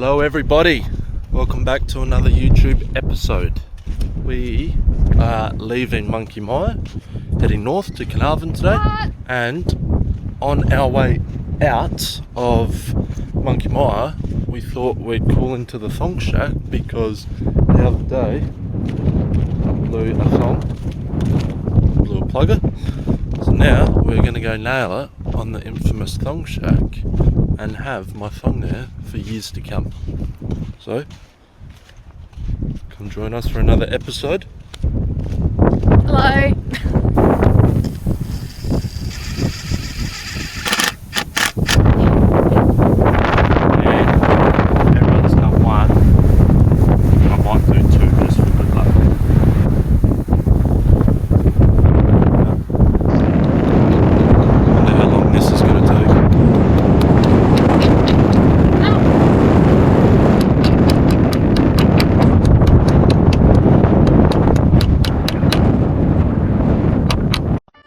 Hello everybody, welcome back to another YouTube episode. We are leaving Monkey Mire, heading north to Carnarvon today, and on our way out of Monkey Mire we thought we'd call into the thong shack because the other day I blew a thong, blew a plugger, so now we're going to go nail it on the infamous thong shack and have my thong there for years to come. So, come join us for another episode. Hello. And everyone's done one. I might do two just for good luck. Wonder how long this is going to take.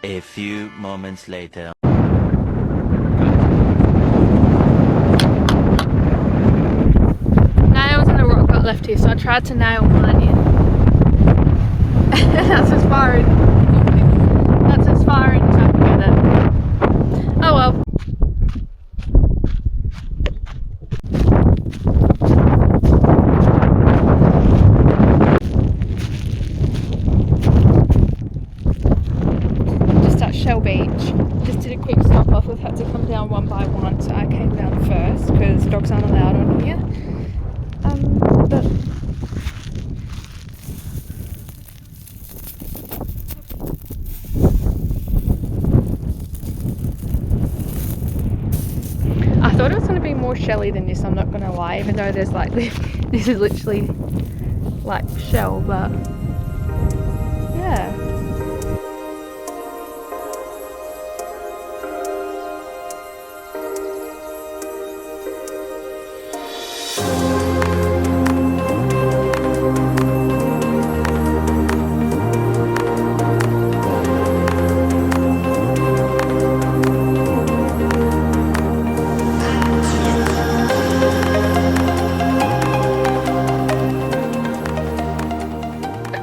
A few moments later. Nails and a rock got left here, so I tried to nail mine in. That's as far as I can get it. Oh well. Shell Beach. Just did a quick stop off. We've had to come down one by one, so I came down first because dogs aren't allowed on here. But I thought it was going to be more shelly than this, I'm not going to lie, even though there's like this is literally like shell, but yeah.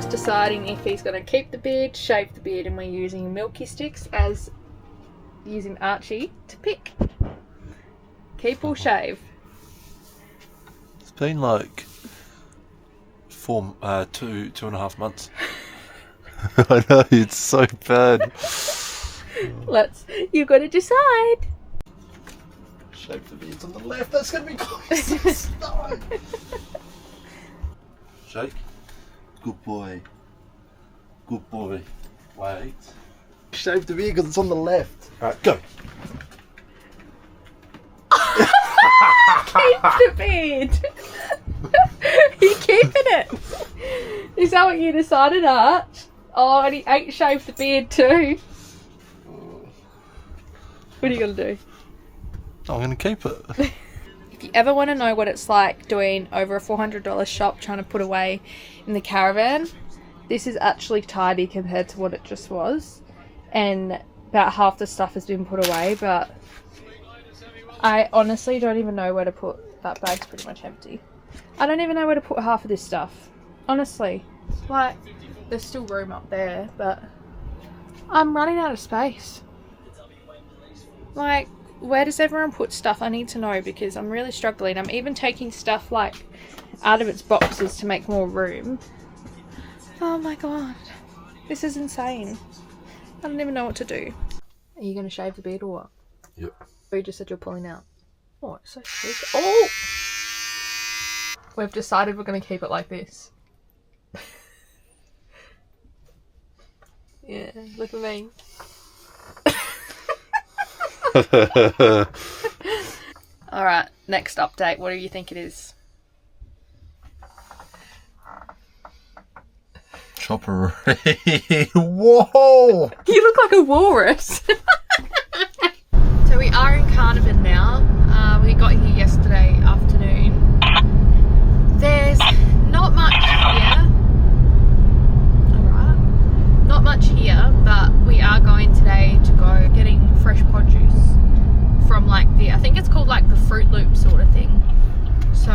Deciding if he's going to keep the beard, shave the beard, and we're using milky sticks as using Archie to pick. Keep or shave? It's been like 2.5 months. I know, it's so bad. You've got to decide. Shave the beards on the left, that's going to be close. No. Shake. Good boy. Good boy. Wait. Shave the beard because it's on the left. Alright, go. Keep the beard. You keeping it? Is that what you decided, Arch? Oh, and he ain't shaved the beard too. What are you going to do? I'm going to keep it. If you ever want to know what it's like doing over a $400 shop trying to put away in the caravan, this is actually tidy compared to what it just was, and about half the stuff has been put away, but I honestly don't even know where to put. That bag's pretty much empty. I don't even know where to put half of this stuff, honestly. Like, there's still room up there, but I'm running out of space. Like, where does everyone put stuff? I need to know because I'm really struggling. I'm even taking stuff like out of its boxes to make more room. Oh my god, this is insane. I don't even know what to do. Are you going to shave the beard or what? Yep. Or you just said you're pulling out? Oh, it's so sweet. Oh! We've decided we're going to keep it like this. Yeah, look at me. Alright, next update. What do you think it is? Chopper. Whoa! You look like a walrus. So we are in Carnarvon now. We got here yesterday afternoon. There's not much here. Alright. Not much here, but we are going today to go getting fresh produce from like the, I think it's called like the Fruit Loop sort of thing. So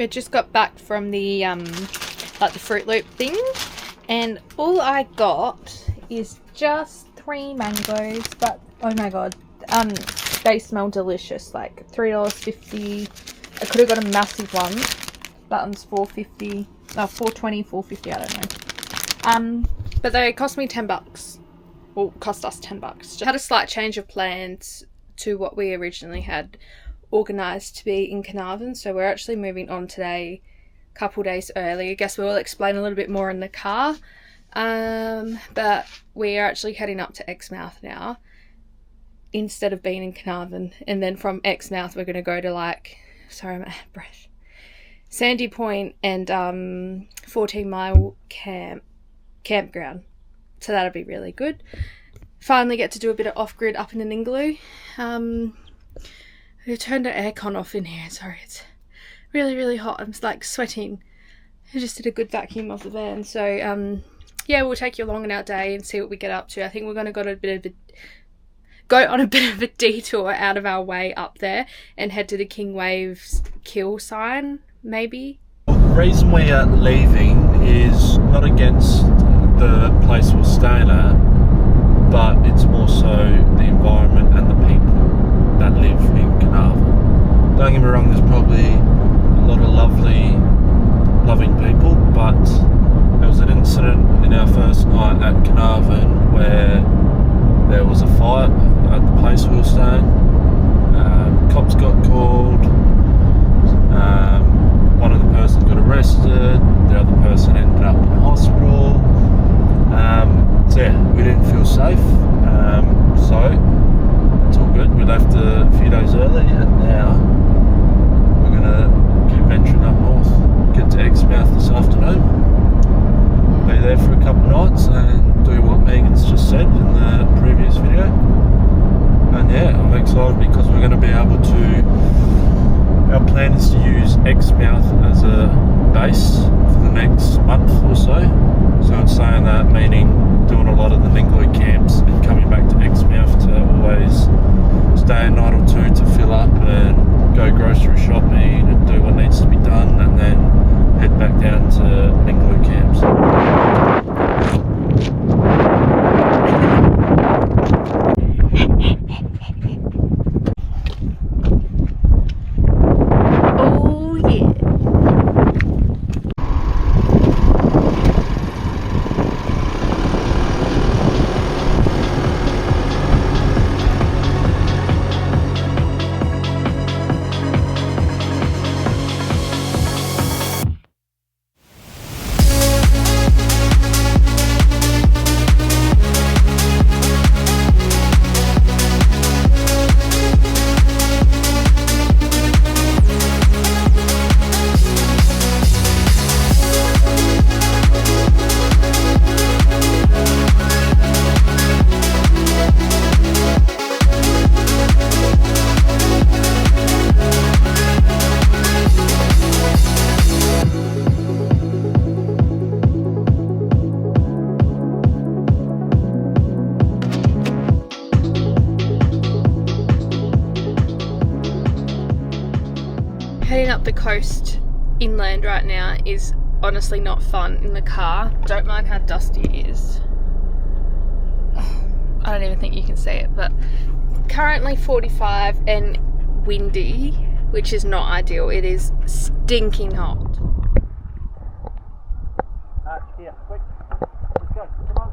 We just got back from the like the Fruit Loop thing, and all I got is just 3 mangoes, but oh my god, they smell delicious. Like $3.50. I could have got a massive one. That one's $4.50. No, $4.20, $4.50. I don't know. But they cost me $10. Well, cost us $10. Just had a slight change of plans to what we originally had organised to be in Carnarvon, so we're actually moving on today, a couple days early. I guess we'll explain a little bit more in the car. But we are actually heading up to Exmouth now instead of being in Carnarvon, and then from Exmouth we're going to go to, like, sorry, I'm out of breath, Sandy Point and 14 Mile campground. So that'll be really good. Finally get to do a bit of off-grid up in the Ningaloo. We turned the aircon off in here. Sorry, it's really, really hot. I'm like sweating. I just did a good vacuum of the van. So yeah, we'll take you along in our day and see what we get up to. I think we're going to go on a bit of a detour out of our way up there and head to the King Waves kill sign, maybe. The reason we are leaving is not against the place we're staying at, but it's more so the environment and the people that live in Carnarvon. Don't get me wrong, there's probably a lot of loving people, but there was an incident in our first night at Carnarvon where there was a fight at the place we were staying. Cops got called. One of the persons got arrested. The other person ended up in hospital. So yeah, we didn't feel safe. So it's all good. We left a few days early, and now we're gonna keep venturing up north. Get to Exmouth this afternoon. Be there for a couple of nights and do what Megan's just said in the previous video. And yeah, I'm excited because we're going to be able to, our plan is to use Exmouth as a base for the next month or so. So I'm saying that meaning doing a lot of the Ningaloo camps and coming back to Exmouth to always stay a night or two to fill up and go grocery shopping and do what needs to be done, and then head back down to Ningaloo camps. Oh yeah. Heading up the coast inland right now is honestly not fun in the car. Don't mind how dusty it is. I don't even think you can see it, but currently 45 and windy, which is not ideal. It is stinking hot. Here, quick. Let's go. Come on.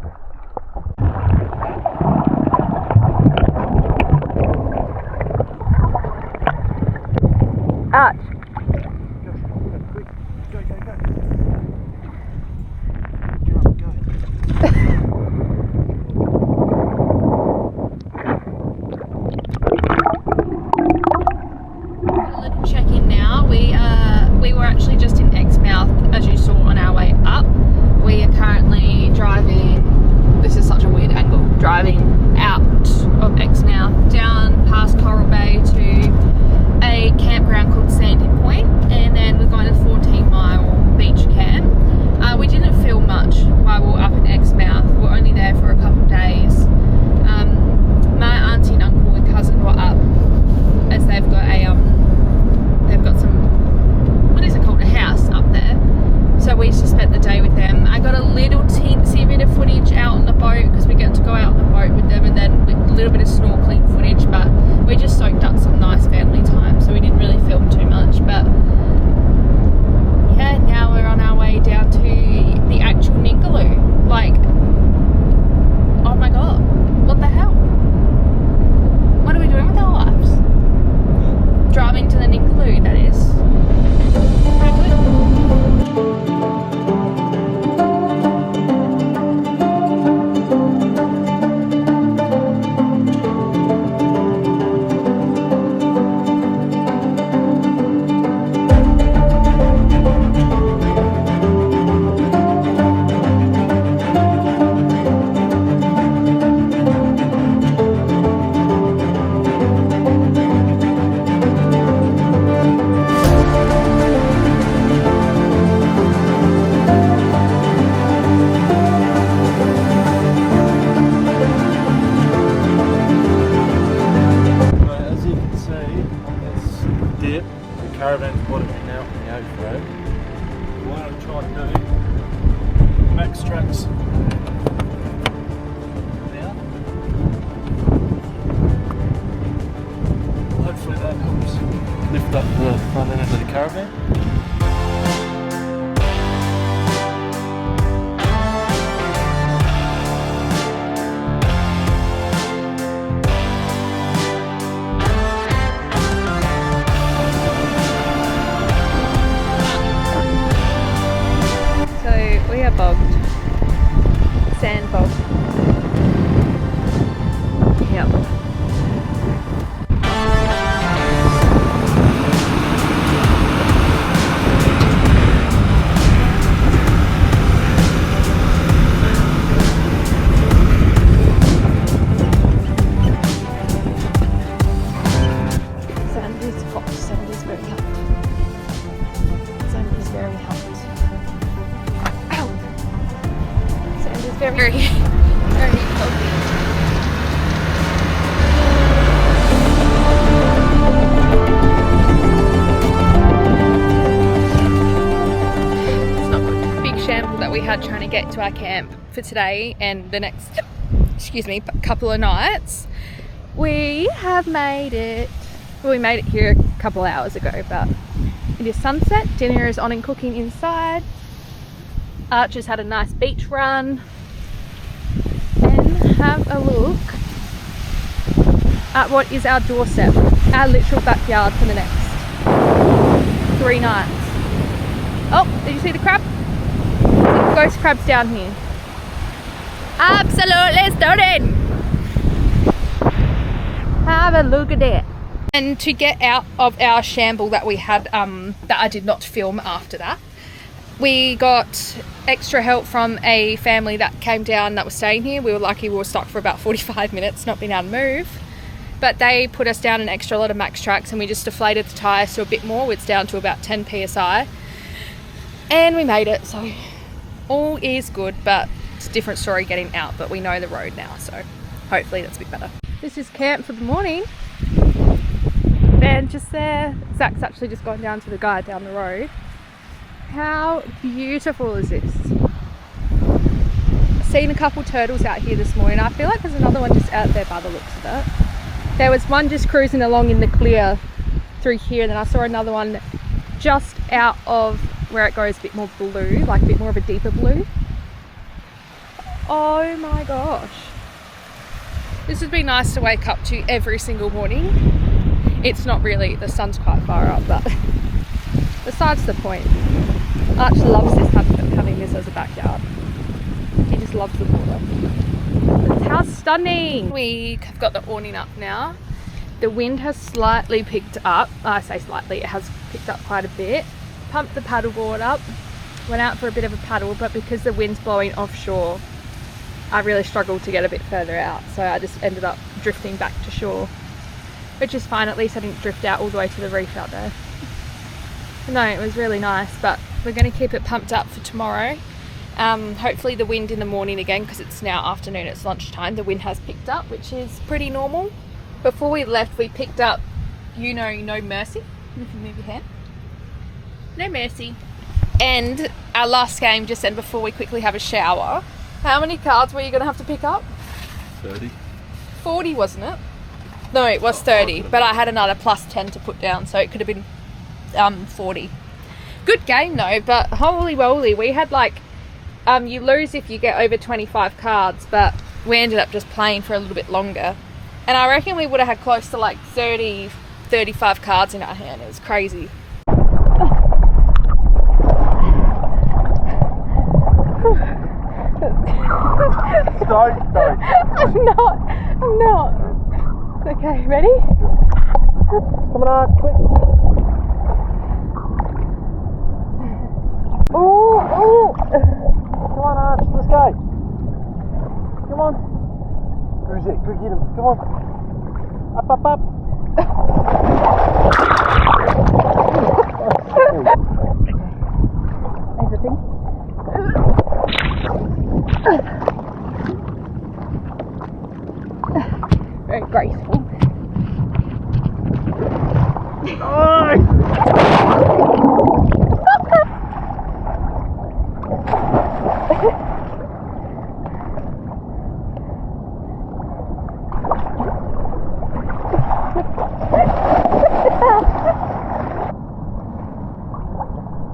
Arch. Check-in now. We were actually just cold. Yep. Sand is hot. Sand is very hot. Sand is very hot. Ow! Sand is very, very cold. That we had trying to get to our camp for today and the next, couple of nights. We have made it. Well, we made it here a couple of hours ago, but it is sunset. Dinner is on and cooking inside. Archer's had a nice beach run. And have a look at what is our doorstep, our literal backyard for the next 3 nights. Oh, did you see the crab? Ghost crabs down here. Absolutely stunning. Have a look at that. And to get out of our shamble that we had, that I did not film after that, we got extra help from a family that came down that was staying here. We were lucky, we were stuck for about 45 minutes, not being able to move. But they put us down an extra lot of max tracks and we just deflated the tyres to a bit more. It's down to about 10 psi. And we made it, so all is good, but it's a different story getting out, but we know the road now, so hopefully that's a bit better. This is camp for the morning. And just there, Zach's actually just gone down to the guy down the road. How beautiful is this? I've seen a couple turtles out here this morning. I feel like there's another one just out there by the looks of it. There was one just cruising along in the clear through here, and then I saw another one just out of where it goes a bit more blue, like a bit more of a deeper blue. Oh my gosh. This would be nice to wake up to every single morning. It's not really, the sun's quite far up, but besides the point. Arch loves this, having this as a backyard. He just loves the water. That's how stunning. We have got the awning up now. The wind has slightly picked up. I say slightly, it has picked up quite a bit. Pumped the paddleboard up, went out for a bit of a paddle, but because the wind's blowing offshore, I really struggled to get a bit further out, so I just ended up drifting back to shore, which is fine. At least I didn't drift out all the way to the reef out there. No, it was really nice, but we're going to keep it pumped up for tomorrow. Hopefully the wind in the morning again, because it's now afternoon, it's lunchtime, the wind has picked up, which is pretty normal. Before we left, we picked up, No Mercy. If you move your hand. No Mercy. And our last game just then, before we quickly have a shower, how many cards were you going to have to pick up? 30. 40, wasn't it? No, it was 30, but I had another plus 10 to put down, so it could have been 40. Good game though, but holy moly, we had like, you lose if you get over 25 cards, but we ended up just playing for a little bit longer. And I reckon we would have had close to like 30, 35 cards in our hand. It was crazy. Don't. I'm not. Okay, ready? Come on, quick. Oh! Come on, Arch, let's go. Come on. Where is it? Quick, hit him. Come on. Up. Everything. Very graceful.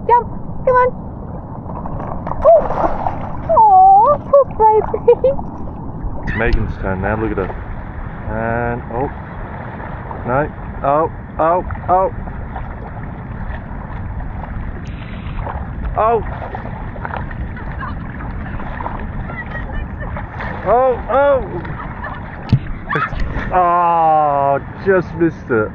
Jump! Come on! Oh, poor baby! It's Megan's turn now, look at her. And, oh. No. Oh. Oh, just missed it.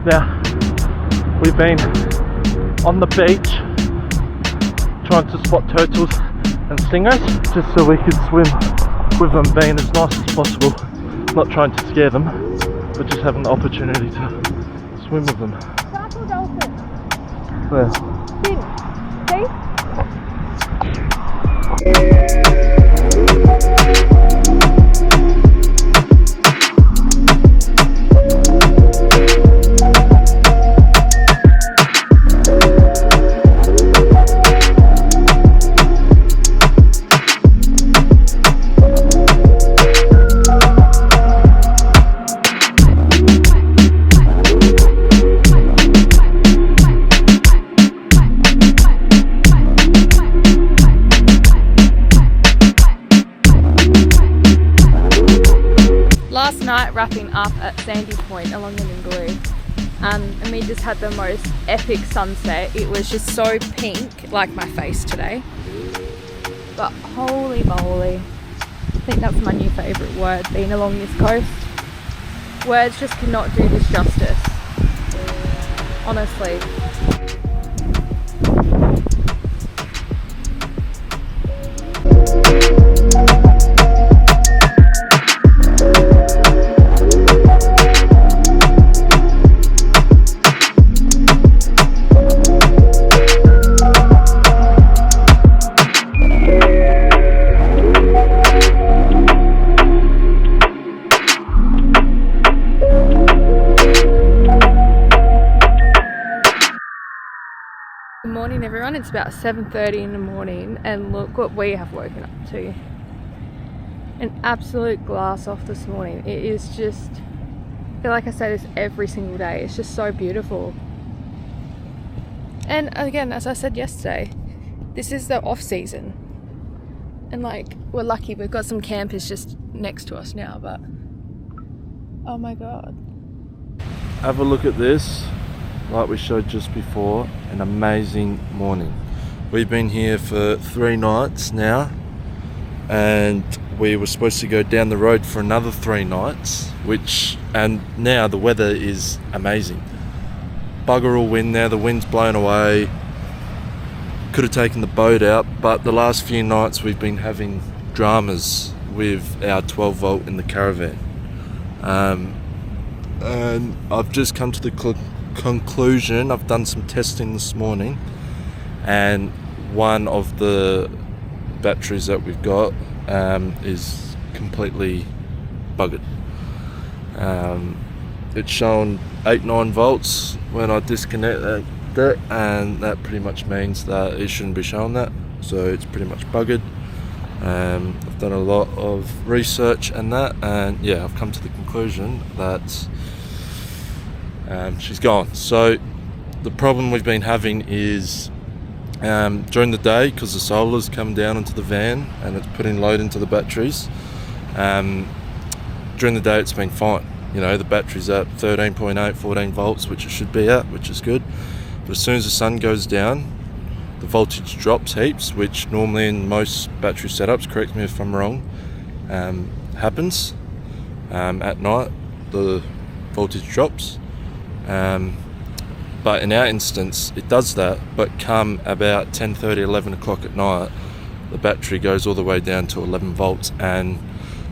Now, we've been on the beach trying to spot turtles and stingers just so we could swim with them, being as nice as possible. Not trying to scare them, but just having the opportunity to swim with them. Shark or dolphin? Where? Last night, wrapping up at Sandy Point along the Ningaloo, and we just had the most epic sunset. It was just so pink, like my face today. But holy moly, I think that's my new favourite word, being along this coast. Words just cannot do this justice, honestly. Good morning everyone, it's about 7:30 in the morning and look what we have woken up to. An absolute glass off this morning. It is just, I feel like I say this every single day, it's just so beautiful. And again, as I said yesterday, this is the off season. And like, we're lucky we've got some campers just next to us now, but oh my god. Have a look at this. Like we showed just before, an amazing morning. We've been here for 3 nights now, and we were supposed to go down the road for another 3 nights, and now the weather is amazing. Bugger all wind now, the wind's blown away. Could have taken the boat out, but the last few nights we've been having dramas with our 12 volt in the caravan. And I've just come to the conclusion. I've done some testing this morning, and one of the batteries that we've got is completely buggered. It's showing 8-9 volts when I disconnect that, and that pretty much means that it shouldn't be showing that, so it's pretty much buggered. I've done a lot of research and that, and yeah, I've come to the conclusion that she's gone. So the problem we've been having is during the day, because the solar's come down into the van and it's putting load into the batteries. During the day it's been fine, you know, the battery's at 13.8, 14 volts, which it should be at, which is good. But as soon as the sun goes down, the voltage drops heaps, which normally in most battery setups, correct me if I'm wrong, happens at night. The voltage drops. But in our instance it does that, but come about 10:30, 11 o'clock at night, the battery goes all the way down to 11 volts, and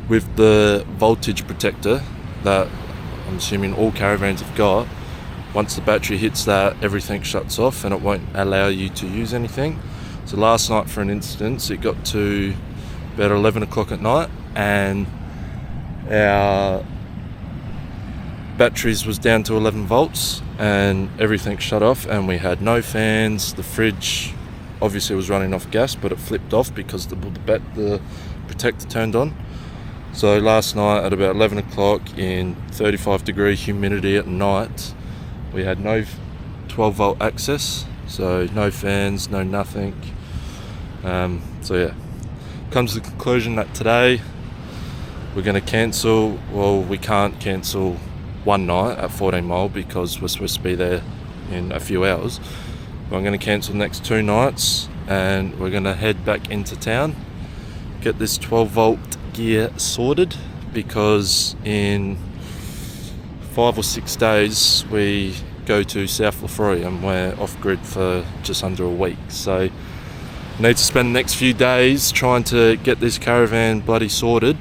with the voltage protector that I'm assuming all caravans have got, once the battery hits that, everything shuts off and it won't allow you to use anything. So last night, for an instance, it got to about 11 o'clock at night and our batteries was down to 11 volts and everything shut off, and we had no fans. The fridge obviously was running off gas, but it flipped off because the protector turned on. So last night at about 11 o'clock in 35 degree humidity at night, we had no 12 volt access, so no fans, no nothing. So yeah, comes to the conclusion that today we're going to cancel. Well, we can't cancel one night at 14 Mile because we're supposed to be there in a few hours. But I'm going to cancel the next 2 nights and we're going to head back into town, get this 12 volt gear sorted, because in 5 or 6 days we go to South Lefroy and we're off grid for just under a week. So I need to spend the next few days trying to get this caravan bloody sorted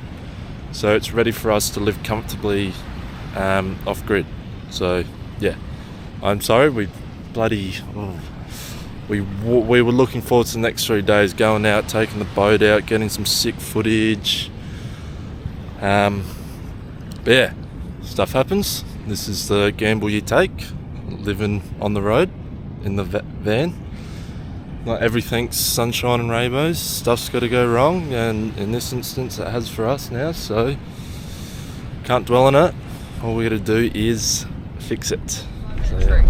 so it's ready for us to live comfortably off grid. So yeah, I'm sorry, we were looking forward to the next 3 days, going out, taking the boat out, getting some sick footage. But yeah, stuff happens. This is the gamble you take, living on the road in the van. Not everything's sunshine and rainbows. Stuff's got to go wrong, and in this instance it has for us now, so can't dwell on it. All we got to do is fix it. So, yeah.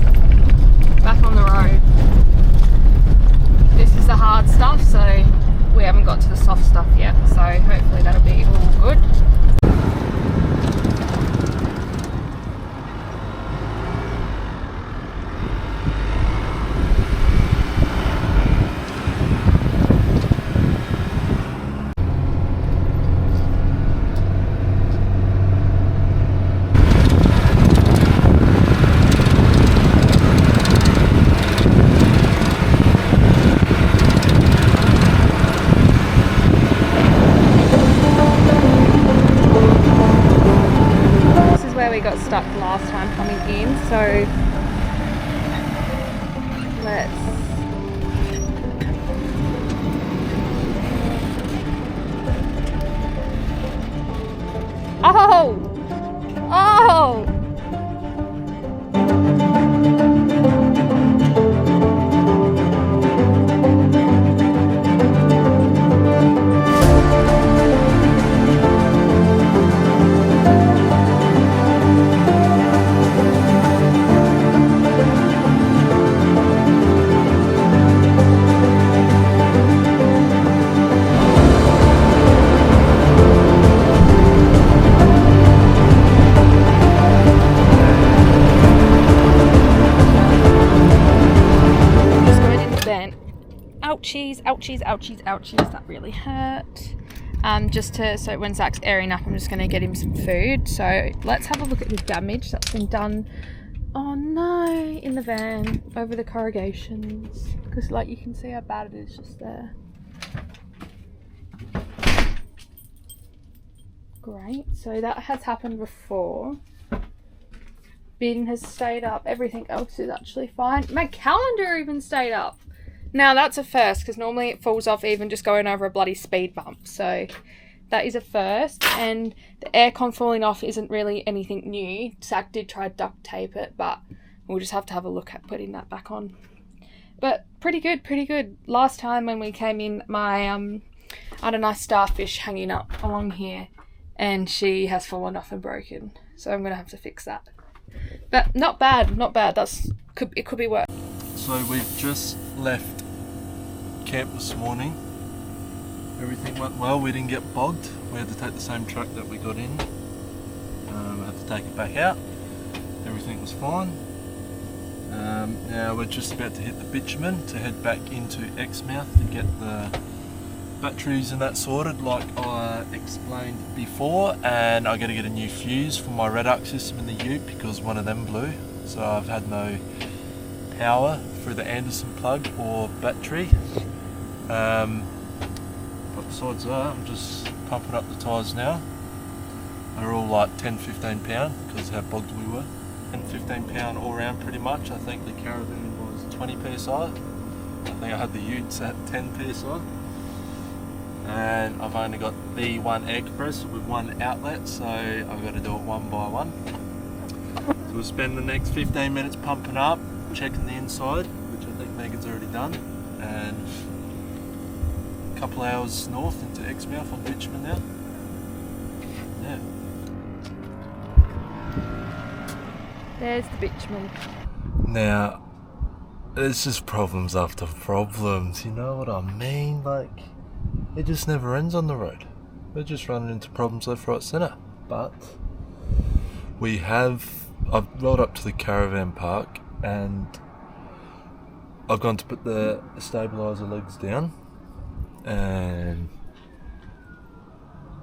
Back on the road. This is the hard stuff, so we haven't got to the soft stuff yet, so hopefully that'll be all good. We got stuck last time coming in, so let's oh ouchies, that really hurt. So when Zach's airing up, I'm just going to get him some food. So let's have a look at the damage that's been done, oh no, in the van over the corrugations, because like you can see how bad it is just there. Great, so that has happened before. Bin has stayed up, everything else is actually fine. My calendar even stayed up. Now that's a first, because normally it falls off even just going over a bloody speed bump. So that is a first. And the aircon falling off isn't really anything new. Zach did try to duct tape it, but we'll just have to have a look at putting that back on. But pretty good, pretty good. Last time when we came in, I had a nice starfish hanging up along here, and she has fallen off and broken. So I'm going to have to fix that. But not bad, not bad. It could be worse. So we've just left camp this morning. Everything went well. We didn't get bogged. We had to take the same truck that we got in. I had to take it back out. Everything was fine. Now we're just about to hit the bitumen to head back into Exmouth to get the batteries and that sorted, like I explained before. And I got to get a new fuse for my redox system in the ute because one of them blew. So I've had no power through the Anderson plug or battery. But besides that, I'm just pumping up the tyres now. They're all like 10-15 pound because how bogged we were. and £15 all round pretty much. I think the caravan was 20 psi. I think I had the utes at 10 psi. And I've only got the one air compressor with one outlet, so I've got to do it one by one. So we'll spend the next 15 minutes pumping up, checking the inside, which I think Megan's already done, and a couple hours north into Exmouth on bitumen now. Yeah. There's the bitumen. Now, it's just problems after problems, you know what I mean? Like, it just never ends on the road. We're just running into problems left, right, centre. But I've rolled up to the caravan park and I've gone to put the stabiliser legs down, and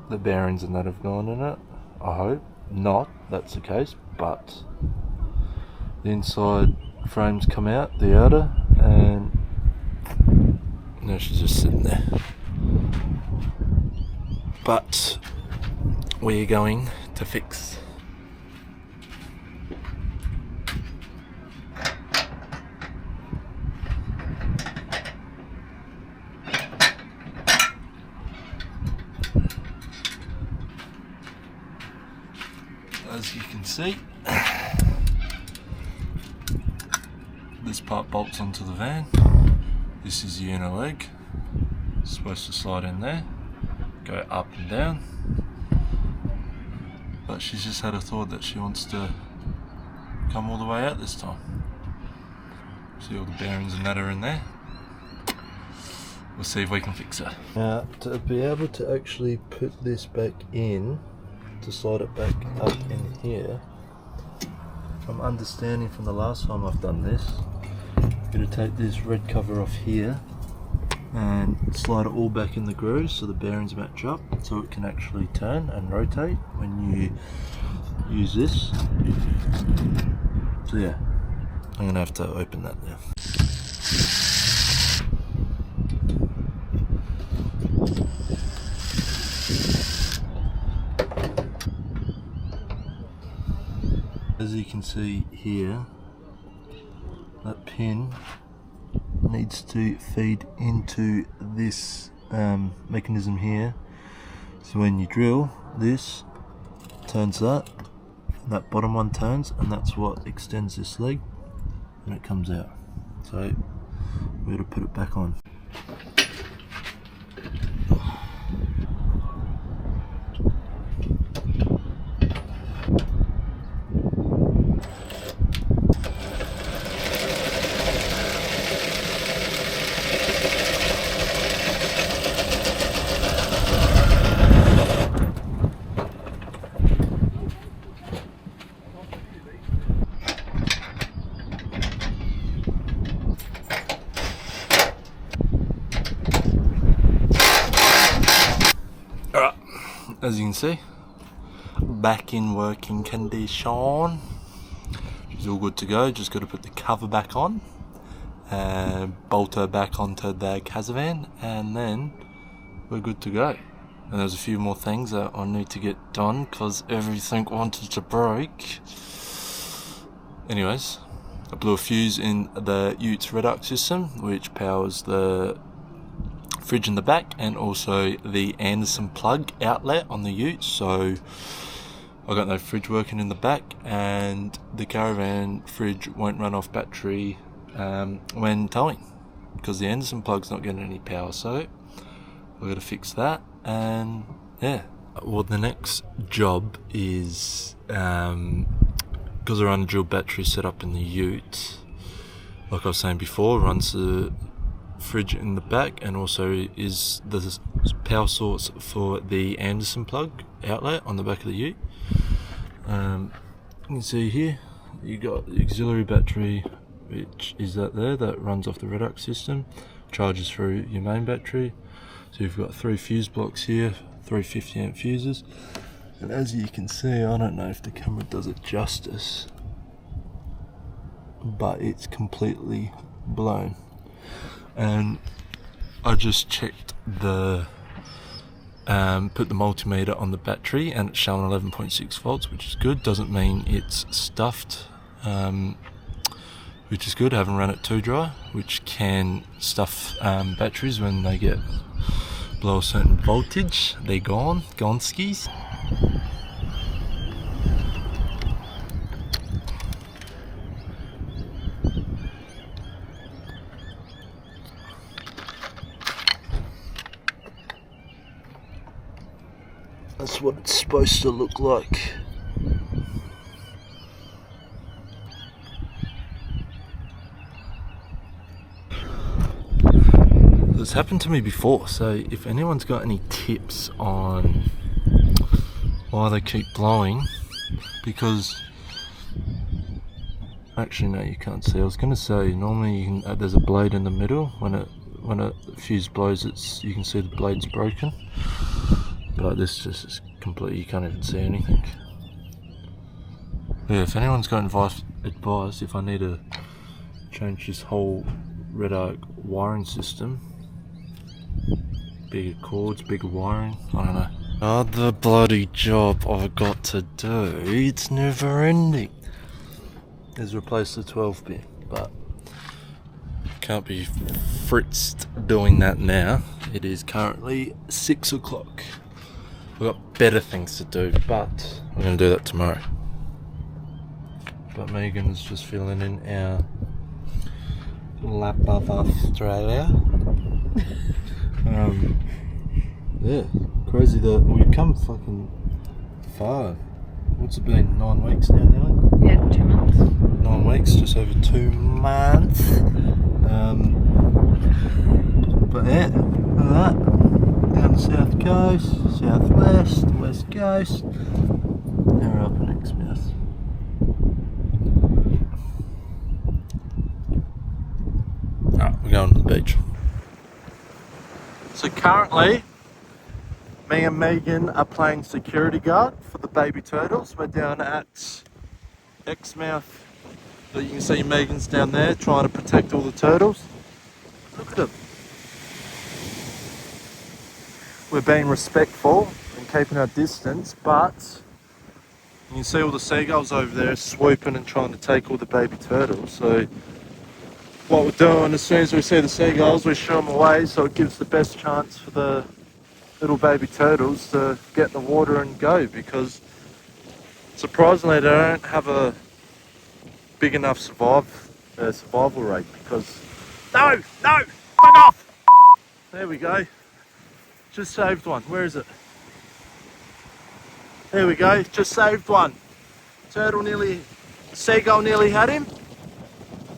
the bearings and that have gone in it. I hope not, that's the case, but the inside frames come out, the outer, and now she's just sitting there. But we're going to fix. As you can see, this part bolts onto the van. This is the inner leg. It's supposed to slide in there, go up and down. But she's just had a thought that she wants to come all the way out this time. See all the bearings and that are in there. We'll see if we can fix it. Now, to be able to actually put this back in, to slide it back up in here, I'm understanding from the last time I've done this, I'm going to take this red cover off here and slide it all back in the groove so the bearings match up, so it can actually turn and rotate when you use this. So yeah, I'm going to have to open that now. As you can see here, that pin needs to feed into this mechanism here. So when you drill, this turns that, and that bottom one turns, and that's what extends this leg, and it comes out. So we're going to put it back on. As you can see, back in working condition. She's all good to go, just got to put the cover back on and bolt her back onto the caravan, and then we're good to go. And there's a few more things that I need to get done because everything wanted to break. Anyways, I blew a fuse in the Utes reduct system, which powers the fridge in the back and also the Anderson plug outlet on the ute, so I got no fridge working in the back, and the caravan fridge won't run off battery when towing because the Anderson plug's not getting any power, so I've got to fix that. And yeah, well, the next job is because I run a dual battery set up in the ute, like I was saying before, runs the fridge in the back and also is the power source for the Anderson plug outlet on the back of the ute. You can see here you got the auxiliary battery, which is that there, that runs off the reduct system, charges through your main battery. So you've got 3 fuse blocks here, 3 50 amp fuses, and as you can see, I don't know if the camera does it justice, but it's completely blown. And I just checked the put the multimeter on the battery and it's showing 11.6 volts, which is good. Doesn't mean it's stuffed which is good. I haven't run it too dry, which can stuff batteries when they get below a certain voltage. They're gone skis. That's what it's supposed to look like. It's happened to me before, so if anyone's got any tips on why they keep blowing, because actually no, you can't see. I was going to say normally you can, there's a blade in the middle. When a fuse blows, you can see the blade's broken. But this just is completely, you can't even see anything. Yeah, if anyone's got advice if I need to change this whole red arc wiring system, bigger cords, bigger wiring, I don't know. Other bloody job I've got to do, it's never ending, is replace the 12 pin, but can't be fritzed doing that now. It is currently 6 o'clock. We've got better things to do, but we're going to do that tomorrow. But Megan's just filling in our lap of Australia. Yeah, crazy that we've come fucking far. What's it been, 9 weeks now, Nelly? Yeah, 2 months. 9 weeks, just over 2 months. But yeah, look at that. Down the south coast, southwest, west coast. Now we're up in Exmouth. Alright, we're going to the beach. So currently, me and Megan are playing security guard for the baby turtles. We're down at Exmouth. So you can see Megan's down there trying to protect all the turtles. Look at them. We're being respectful and keeping our distance, but you can see all the seagulls over there swooping and trying to take all the baby turtles. So what we're doing, as soon as we see the seagulls, we shoo them away, so it gives the best chance for the little baby turtles to get in the water and go, because surprisingly they don't have a big enough survival rate, because no, fuck off. There we go. Just saved one. Where is it? There we go. Just saved one. Seagull nearly had him.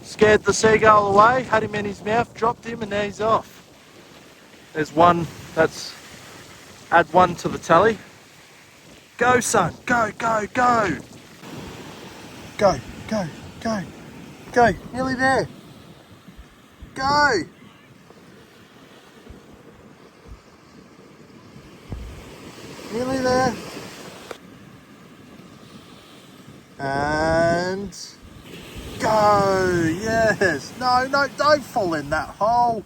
Scared the seagull away, had him in his mouth, dropped him, and now he's off. There's one. Add one to the tally. Go, son. Go. Go. Nearly there. Go. Nearly there. And go. Yes. No, don't fall in that hole.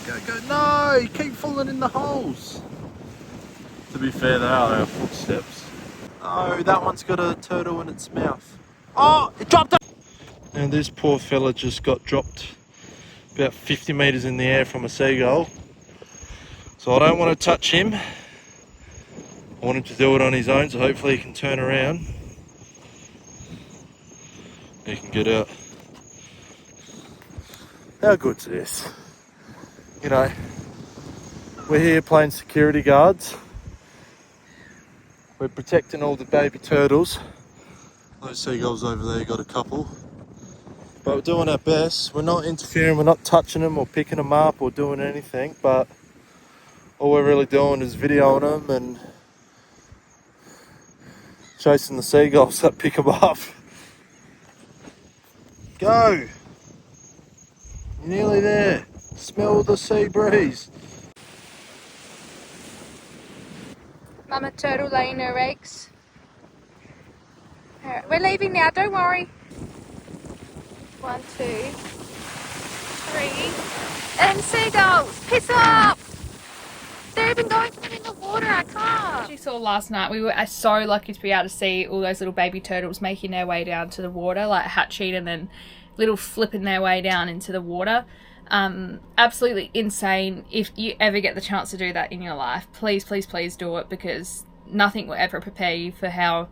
Go. No, you keep falling in the holes. To be fair, they are our footsteps. Oh, that one's got a turtle in its mouth. Oh, it dropped it. And this poor fella just got dropped about 50 metres in the air from a seagull. So I don't want to touch him. I want him to do it on his own, so hopefully he can turn around. He can get out. How good's this? You know, we're here playing security guards. We're protecting all the baby turtles. Those seagulls over there got a couple. But we're doing our best. We're not interfering, we're not touching them or picking them up or doing anything, but all we're really doing is videoing them and chasing the seagulls that pick them up. Go! You're nearly there. Smell the sea breeze. Mama turtle laying her eggs. Alright, we're leaving now, don't worry. 1, 2, 3. And seagulls, piss up! They're they're even going for them in the water. I can't. As you saw last night, we were so lucky to be able to see all those little baby turtles making their way down to the water, like hatching and then little flipping their way down into the water. Absolutely insane. If you ever get the chance to do that in your life, please, please, please do it, because nothing will ever prepare you for how,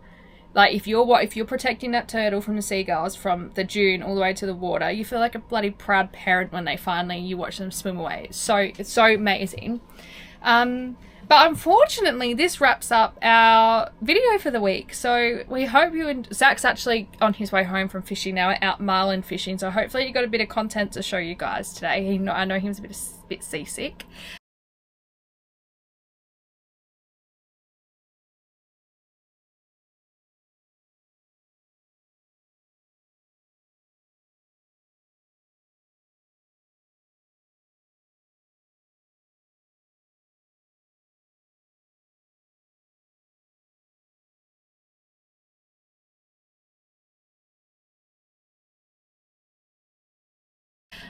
like, if you're protecting that turtle from the seagulls from the dune all the way to the water, you feel like a bloody proud parent when you watch them swim away. It's so amazing. But unfortunately, this wraps up our video for the week. So we hope Zach's actually on his way home from fishing now, out marlin fishing. So hopefully you got a bit of content to show you guys today. I know he was a bit seasick.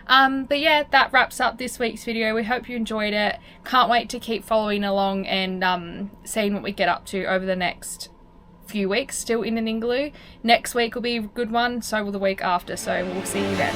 But yeah, that wraps up this week's video. We hope you enjoyed it. Can't wait to keep following along and seeing what we get up to over the next few weeks, still in the Ningaloo. Next week will be a good one, so will the week after, so we'll see you then.